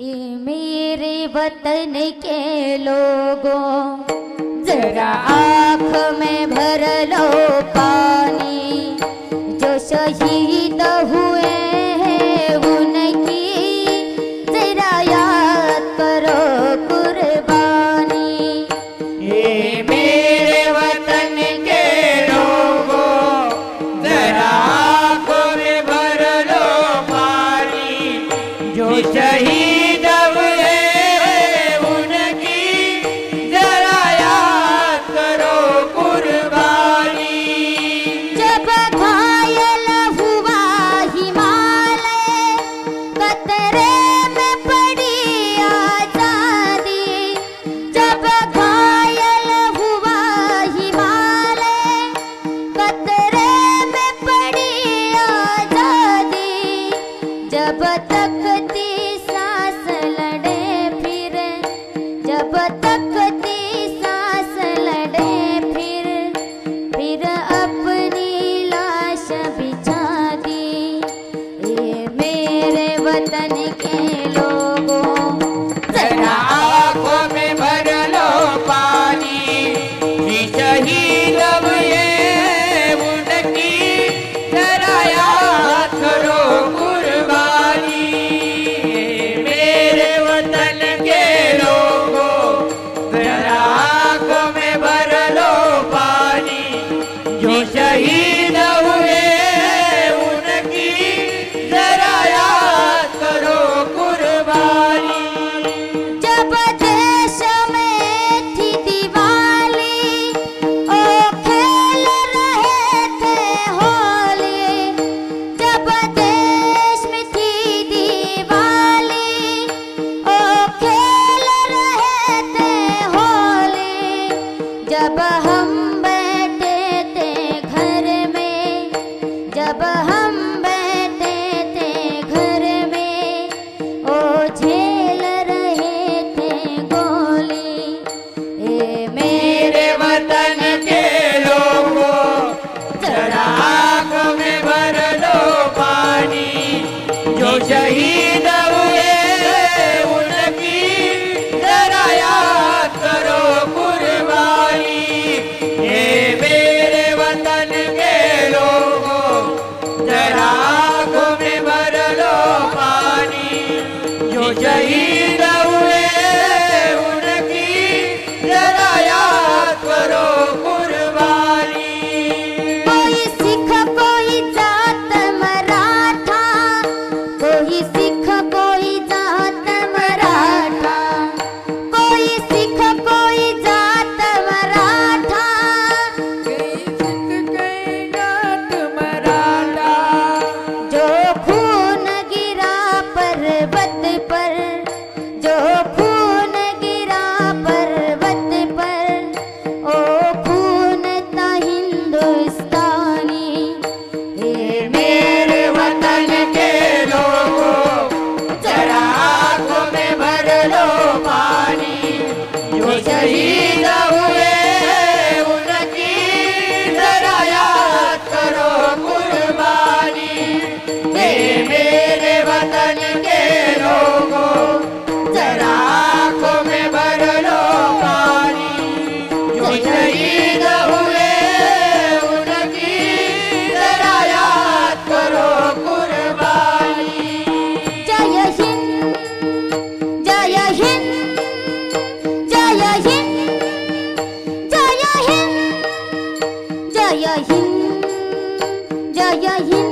ये मेरे वतन के लोगों जरा आँख में भर लो पानी। जो शहीद हुए हैं उनकी जरा याद करो कुर्बानी। ये मेरे वतन के लोगों जरा आँखों में भर लो पानी। जो शहीद हुए उनकी जरा याद करो कुर्बानी। जब घायल हुआ हिमालय कतरे में पड़ी आजादी। जब घायल हुआ हिमालय कतरे में पड़ी आजादी। जब तकती सांस लड़े फिर, जब तकती सांस लड़े फिर अपनी लाश बिछा दी। ये मेरे वतन के लोगों जरा आँखों में भर लो पानी। ये शहीद हुए उनकी जरा याद करो कुर्बानी। ये मेरे वतन के लोगों जरा आँखों में भर लो पानी। जो शहीद हुए उनकी जरा याद करो कुर्बानी। जब देश में थी दिवाली ओ खेल रहे थे होली। जब देश में थी दिवाली ओ खेल रहे थे होली। जब हम बैठे थे घर में, जब हम बैठे थे घर में ओ झेल रहे थे गोली। ए मेरे वतन के लोगों जरा आँख में भर लो पानी। जो शहीद हुए उनकी जरा याद करो कुर्बानी। ये मेरे वतन के लोगों जरा आँख में भर लो पानी। जो शहीद हुए उनकी जरा याद करो कुर्बानी। कोई सिख कोई जात मराठा, कोई सिख कोई जात मराठा। कोई सिख कोई जात मराठा। जो खून गिरा पर्वत पर, जो खून गिरा पर्वत पर ओ खून था हिंदुस्तानी। ये मेरे वतन के लोगों जरा आँखों में भर लो पानी। जो शहीद हुए उनकी जरा याद करो कुर्बानी। ये मेरे वतन के लोगों जरा आँखों में भर लो पानी। जो शहीद हुए उनकी जरा याद करो कुर्बानी। जय हिंद, जय हिंद, जय हिंद, जय हिंद, जय हिंद, जय हिंद।